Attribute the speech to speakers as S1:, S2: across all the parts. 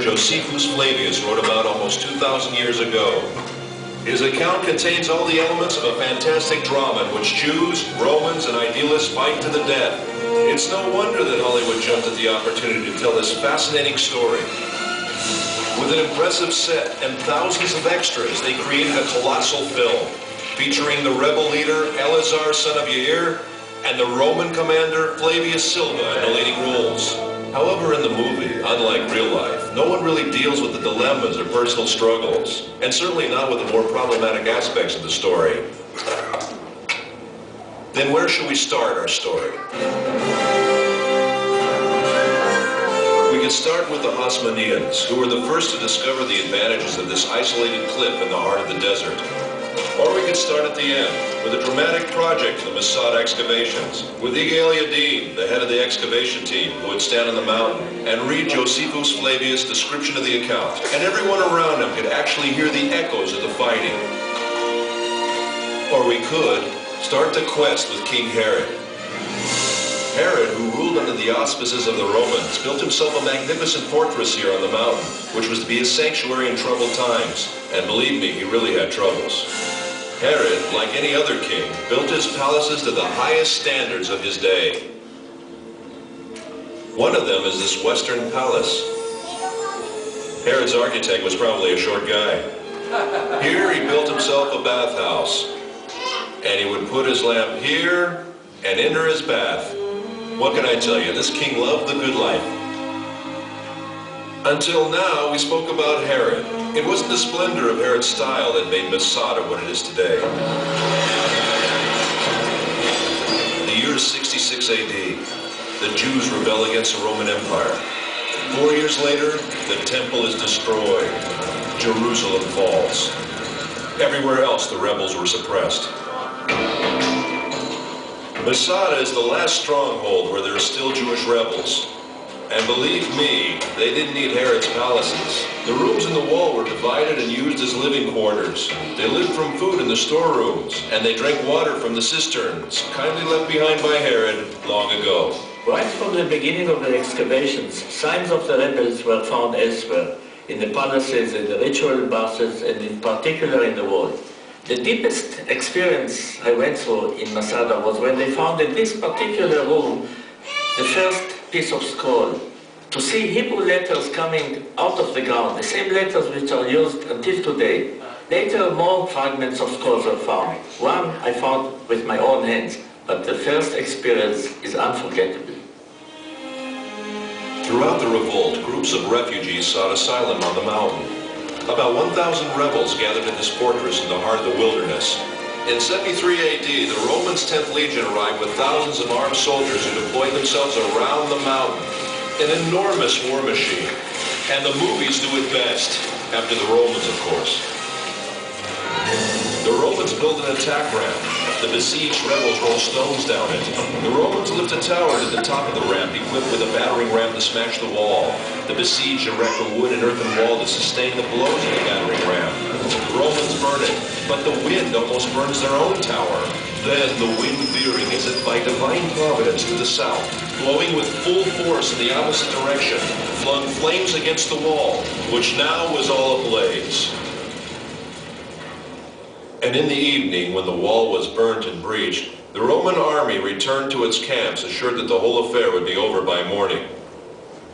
S1: Josephus Flavius wrote about almost 2,000 years ago. His account contains all the elements of a fantastic drama in which Jews, Romans, and idealists fight to the death. It's no wonder that Hollywood jumped at the opportunity to tell this fascinating story. With an impressive set and thousands of extras, they created a colossal film featuring the rebel leader Eleazar, son of Yair, and the Roman commander Flavius Silva in the leading roles. However, in the movie, unlike real life, no one really deals with the dilemmas or personal struggles, and certainly not with the more problematic aspects of the story. Then where should we start our story? We could start with the Hasmoneans, who were the first to discover the advantages of this isolated cliff in the heart of the desert. Or we could start at the end, with a dramatic project of the Masada excavations, with Igel Yadin, the head of the excavation team, who would stand on the mountain and read Josephus Flavius' description of the account, and everyone around him could actually hear the echoes of the fighting. Or we could start the quest with King Herod. Herod, who ruled under the auspices of the Romans, built himself a magnificent fortress here on the mountain, which was to be his sanctuary in troubled times. And believe me, he really had troubles. Herod, like any other king, built his palaces to the highest standards of his day. One of them is this Western palace. Herod's architect was probably a short guy. Here he built himself a bathhouse, and he would put his lamp here and enter his bath. What can I tell you? This king loved the good life. Until now, we spoke about Herod. It wasn't the splendor of Herod's style that made Masada what it is today. The year is 66 AD. The Jews rebel against the Roman Empire. 4 years later, the temple is destroyed. Jerusalem falls. Everywhere else, the rebels were suppressed. Masada is the last stronghold where there are still Jewish rebels. And believe me, they didn't need Herod's palaces. The rooms in the wall were divided and used as living quarters. They lived from food in the storerooms, and they drank water from the cisterns, kindly left behind by Herod long ago.
S2: Right from the beginning of the excavations, signs of the rebels were found elsewhere, in the palaces, in the ritual baths, and in particular in the wall. The deepest experience I went through in Masada was when they found in this particular room the first piece of scroll. To see Hebrew letters coming out of the ground, the same letters which are used until today. Later, more fragments of scrolls were found. One I found with my own hands, but the first experience is unforgettable.
S1: Throughout the revolt, groups of refugees sought asylum on the mountain. About 1,000 rebels gathered in this fortress in the heart of the wilderness. In 73 AD, the Romans' 10th Legion arrived with thousands of armed soldiers who deployed themselves around the mountain. An enormous war machine. And the movies do it best, after the Romans, of course. The Romans built an attack ramp. The besieged rebels roll stones down it. The Romans lift a tower to the top of the ramp, equipped with a battering ram to smash the wall. The besieged erect a wood and earthen wall to sustain the blows of the battering ram. The Romans burn it, but the wind almost burns their own tower. Then the wind veering as if by divine providence to the south, blowing with full force in the opposite direction, flung flames against the wall, which now was all ablaze. And in the evening, when the wall was burnt and breached, the Roman army returned to its camps, assured that the whole affair would be over by morning.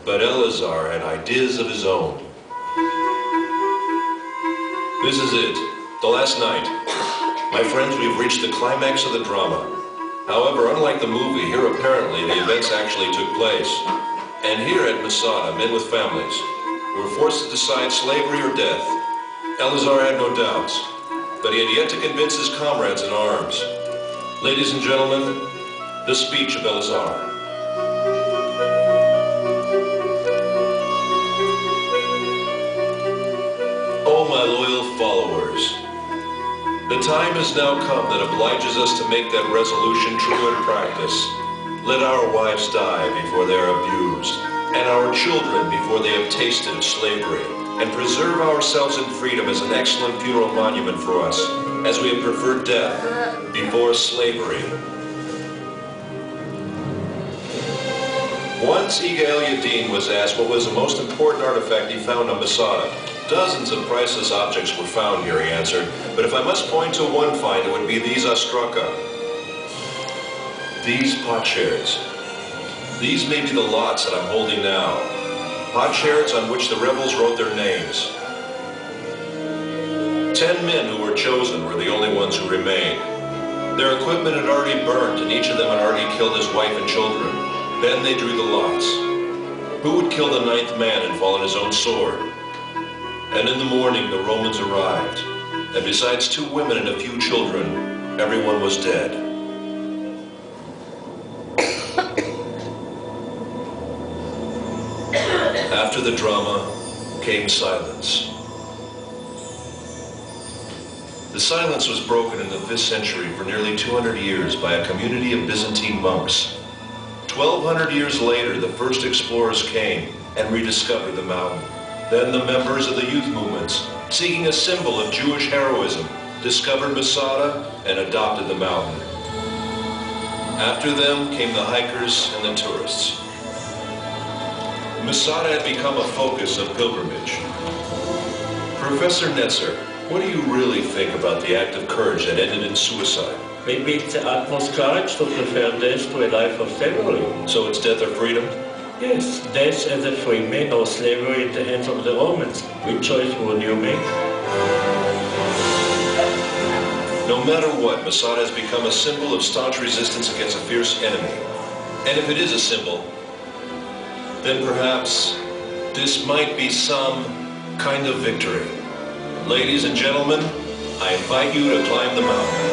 S1: But Eleazar had ideas of his own. This is it, the last night. My friends, we've reached the climax of the drama. However, unlike the movie, here apparently the events actually took place. And here at Masada, men with families were forced to decide slavery or death. Eleazar had no doubts, but he had yet to convince his comrades in arms. Ladies and gentlemen, the speech of Eleazar. Oh, my loyal followers, the time has now come that obliges us to make that resolution true in practice. Let our wives die before they are abused, and our children before they have tasted of slavery, and preserve ourselves in freedom as an excellent funeral monument for us, as we have preferred death before slavery. Once Egal Yadin was asked what was the most important artifact he found on Masada. Dozens of priceless objects were found here, he answered, but if I must point to one find, it would be these ostraka. These potsherds. These may be the lots that I'm holding now. Potsherds on which the rebels wrote their names. 10 men who were chosen were the only ones who remained. Their equipment had already burnt, and each of them had already killed his wife and children. Then they drew the lots. Who would kill the 9th man and fall on his own sword? And in the morning the Romans arrived, and besides 2 women and a few children, everyone was dead. After the drama came silence. The silence was broken in the 5th century for nearly 200 years by a community of Byzantine monks. 1,200 years later, the first explorers came and rediscovered the mountain. Then the members of the youth movements, seeking a symbol of Jewish heroism, discovered Masada and adopted the mountain. After them came the hikers and the tourists. Masada had become a focus of pilgrimage. Professor Netzer, what do you really think about the act of courage that ended in suicide?
S2: Maybe it's the utmost courage to prefer death to a life of slavery.
S1: So it's death or freedom?
S2: Yes, death as a free man or slavery in the hands of the Romans. Which choice would you make?
S1: No matter what, Masada has become a symbol of staunch resistance against a fierce enemy. And if it is a symbol, then perhaps this might be some kind of victory. Ladies and gentlemen, I invite you to climb the mountain.